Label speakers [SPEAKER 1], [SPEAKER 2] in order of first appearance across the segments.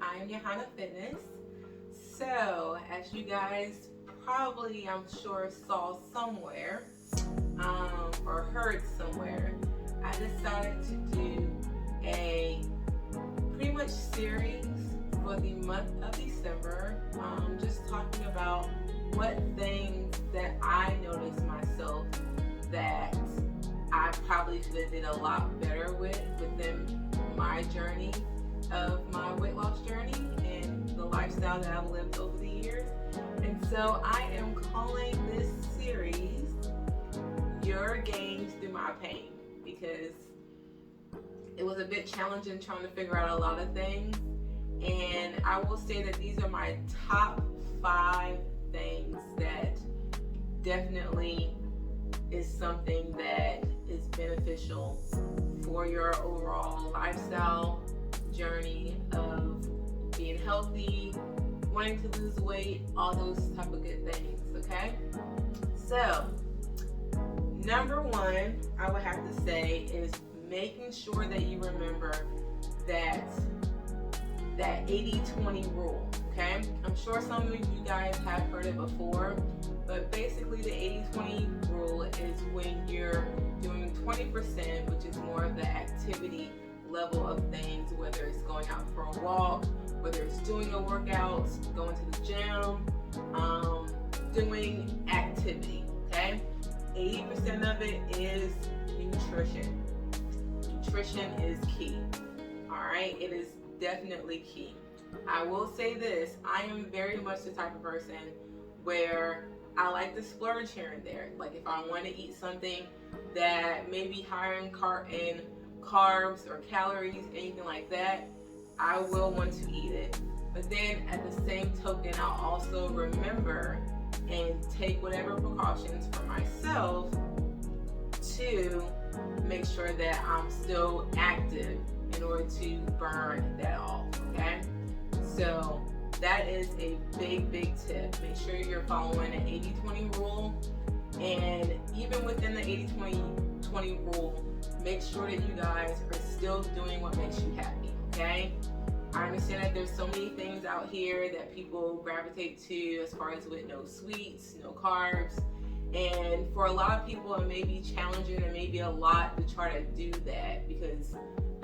[SPEAKER 1] IAmJuhanna Fitness. So, as you guys probably, I'm sure, saw somewhere or heard somewhere, I decided to do a pretty much series for the month of December, just talking about what things that I noticed myself that I probably could have did a lot better within my journey of my weight loss journey and the lifestyle that I've lived over the years. And so I am calling this series Your Gains Through My Pain, because it was a bit challenging trying to figure out a lot of things. And I will say that these are my top 5 things that definitely is something that is beneficial for your overall lifestyle journey of being healthy, wanting to lose weight, all those type of good things, okay? So, number 1, I would have to say, is making sure that you remember that 80-20 rule, okay? I'm sure some of you guys have heard it before, but basically the 80-20 rule is when you're doing 20%, which is more of the activity level of things, whether it's going out for a walk, whether it's doing a workout, going to the gym, doing activity, okay? 80% of it is nutrition. Nutrition is key, all right? It is definitely key. I will say this, I am very much the type of person where I like to splurge here and there. Like if I want to eat something that may be higher in carbs or calories, anything like that, I will want to eat it. But then at the same token, I'll also remember and take whatever precautions for myself to make sure that I'm still active in order to burn that off, okay? So that is a big tip. Make sure you're following an 80-20 rule, and even within the 80-20 rule, make sure that you guys are still doing what makes you happy, okay? I understand that there's so many things out here that people gravitate to as far as with no sweets, no carbs, and for a lot of people it may be challenging and maybe a lot to try to do that, because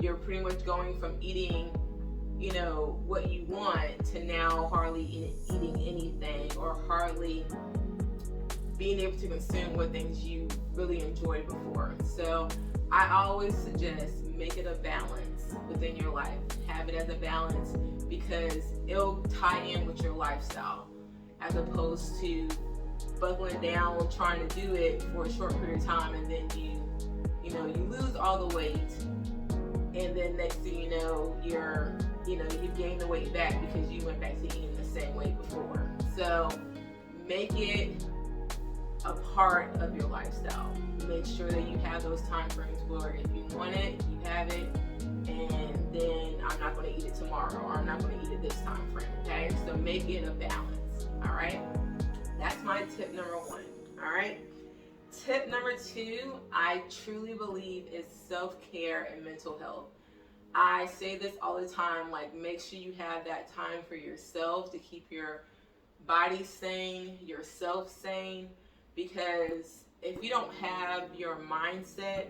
[SPEAKER 1] you're pretty much going from eating, you know, what you want to now hardly eating anything, or hardly being able to consume what things you really enjoyed before. So I always suggest make it a balance within your life. Have it as a balance, because it'll tie in with your lifestyle, as opposed to buckling down trying to do it for a short period of time, and then you lose all the weight, and then next thing you know, you've gained the weight back because you went back to eating the same way before. So make it a part of your lifestyle. Make sure that you have those time frames where if you want it, you have it, and then I'm not going to eat it tomorrow, or I'm not going to eat it this time frame, okay? So make it a balance, all right? That's my tip number 1, all right? Tip number 2, I truly believe, is self-care and mental health. I say this all the time, like, make sure you have that time for yourself to keep your body sane, yourself sane, because if you don't have your mindset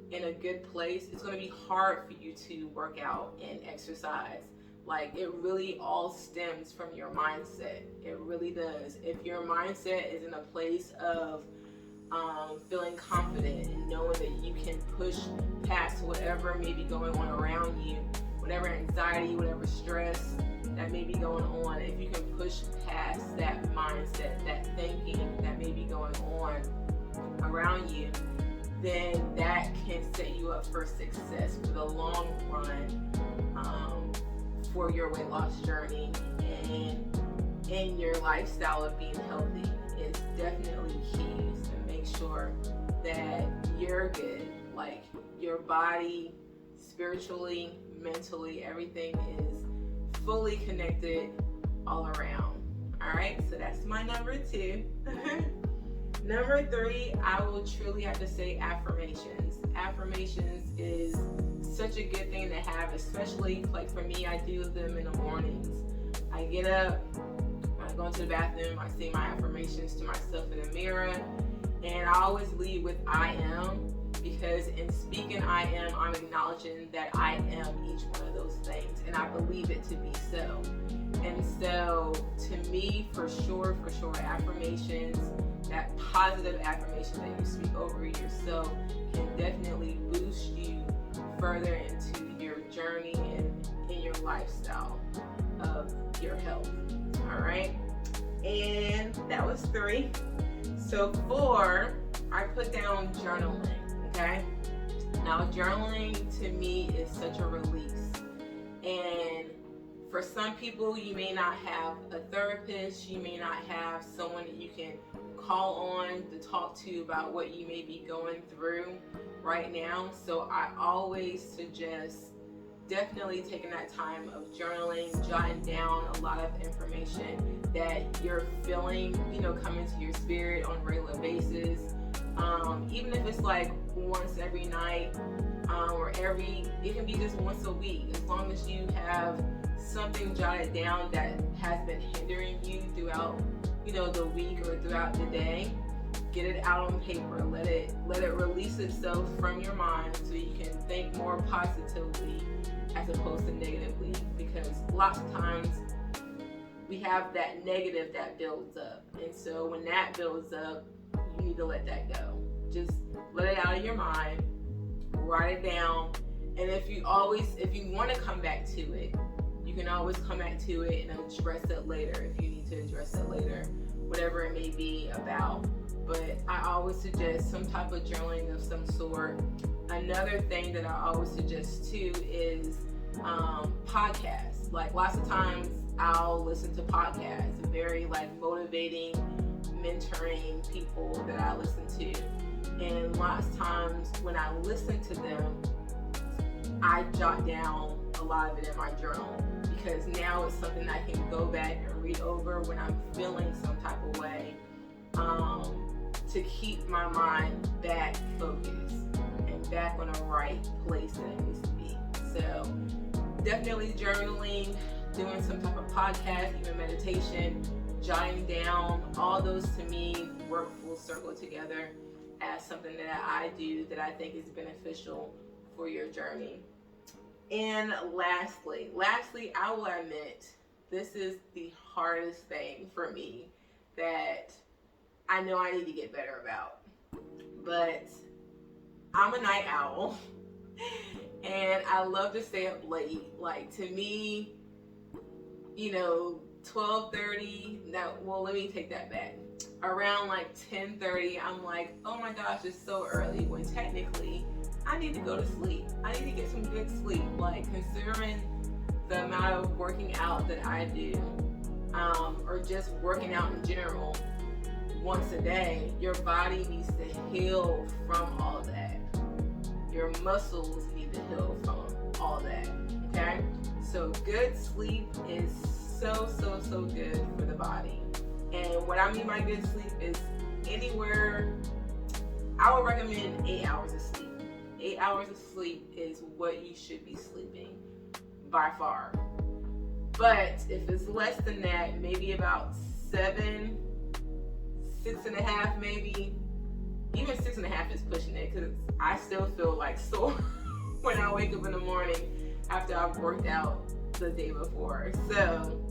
[SPEAKER 1] in a good place, it's going to be hard for you to work out and exercise. Like, it really all stems from your mindset. It really does. If your mindset is in a place of feeling confident and knowing that you can push past whatever may be going on around you, whatever anxiety, whatever stress that may be going on, if you can push past that mindset, that thinking that may be going on around you, then that can set you up for success for the long run, for your weight loss journey and in your lifestyle of being healthy. Is definitely key. So make sure that you're good, like your body, spiritually, mentally, everything is fully connected all around. All right, so that's my number 2. Number 3, I will truly have to say affirmations. Affirmations is such a good thing to have, especially like for me, I do them in the mornings. I get up, I go into the bathroom, I say my affirmations to myself in the mirror, and I always lead with I am, because in speaking I am, I'm acknowledging that I am each one of those things, and I believe it to be so. And so to me, for sure, affirmations, that positive affirmation that you speak over yourself can definitely boost you further into your journey and in your lifestyle of your health. All right, and that was 3. So 4, I put down journaling. Okay, now journaling to me is such a release, and for some people, you may not have a therapist, you may not have someone that you can call on to talk to about what you may be going through right now. So I always suggest definitely taking that time of journaling, jotting down a lot of information that you're feeling, coming to your spirit on a regular basis. Even if it's like once every night, or it can be just once a week, as long as you have something jotted down that has been hindering you throughout, the week or throughout the day. Get it out on paper. Let it release itself from your mind so you can think more positively as opposed to negatively. Because lots of times we have that negative that builds up, and so when that builds up, you need to let that go. Just let it out of your mind. Write it down, and if you want to come back to it, you can always come back to it and address it later if you need to address it later, whatever it may be about. But I always suggest some type of journaling of some sort. Another thing that I always suggest too is podcasts. Like lots of times I'll listen to podcasts, very like motivating, mentoring people that I listen to. And lots of times when I listen to them, I jot down a lot of it in my journal, because now it's something I can go back and read over when I'm feeling some type of way, to keep my mind back focused and back on the right place that it needs to be. So definitely journaling, doing some type of podcast, even meditation, jotting down, all those to me work full circle together as something that I do that I think is beneficial for your journey. And lastly, I will admit, this is the hardest thing for me that I know I need to get better about. But I'm a night owl and I love to stay up late. Like to me, 12:30, let me take that back. Around like 10:30, I'm like, oh my gosh, it's so early, when technically I need to go to sleep. I need to get some good sleep. Like considering the amount of working out that I do, or just working out in general once a day, your body needs to heal from all that. Your muscles need to heal from all that, okay? So good sleep is so good for the body. And what I mean by good sleep is anywhere, I would recommend 8 hours of sleep. 8 hours of sleep is what you should be sleeping by far. But if it's less than that, maybe about 7, 6.5 maybe. Even 6.5 is pushing it, because I still feel like sore when I wake up in the morning after I've worked out the day before. So,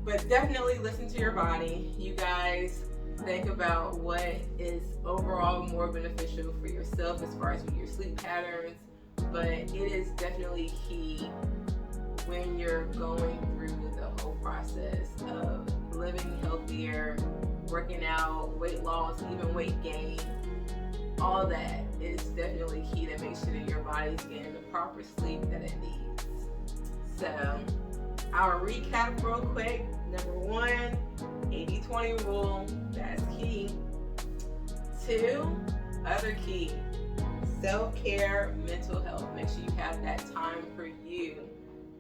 [SPEAKER 1] but definitely listen to your body. You guys think about what is overall more beneficial for yourself as far as your sleep patterns, but it is definitely key when you're going through the whole process of living healthier, working out, weight loss, even weight gain. All that is definitely key to make sure that your body's getting the proper sleep that it needs. So I'll recap real quick. Number 1, 80-20 rule, that's key. 2, other key, self-care, mental health. Make sure you have that time for you.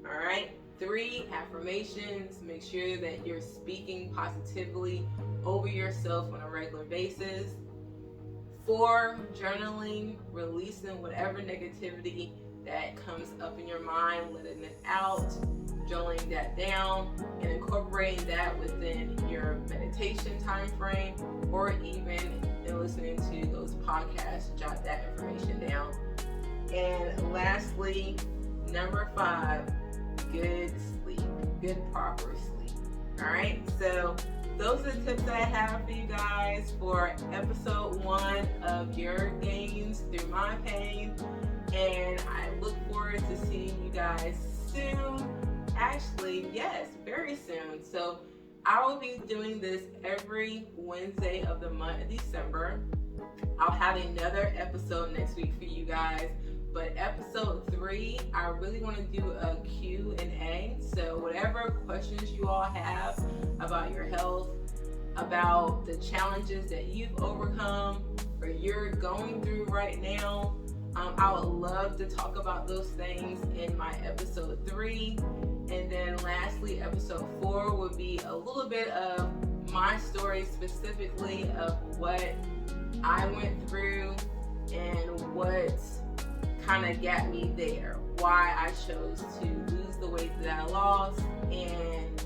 [SPEAKER 1] All right. 3, affirmations. Make sure that you're speaking positively over yourself on a regular basis. 4, journaling, releasing whatever negativity that comes up in your mind, letting it out, journaling that down, and incorporating that within your meditation time frame, or even in listening to those podcasts, jot that information down. And lastly, number 5, good sleep, good proper sleep. All right, so those are the tips that I have for you guys for episode 1 of Your Gains Through My Pain. And I look forward to seeing you guys soon. Actually, yes, very soon. So I will be doing this every Wednesday of the month of December. I'll have another episode next week for you guys. But episode 3, I really want to do a Q&A. So whatever questions you all have about your health, about the challenges that you've overcome or you're going through right now, I would love to talk about those things in my episode 3. And then lastly, episode 4 will be a little bit of my story, specifically of what I went through and what kind of got me there, why I chose to lose the weight that I lost and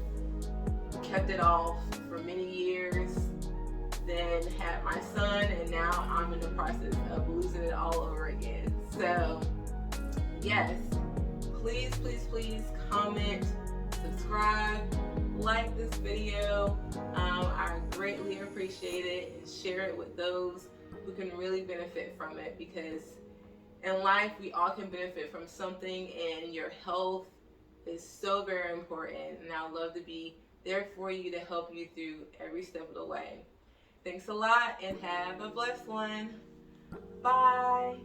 [SPEAKER 1] kept it off for many years, then had my son, and now I'm in the process of losing it all over again. So yes, please comment, subscribe, like this video. I greatly appreciate it, and share it with those who can really benefit from it, because in life we all can benefit from something, and your health is so very important, and I'd love to be there for you to help you through every step of the way. Thanks a lot, and have a blessed one. Bye.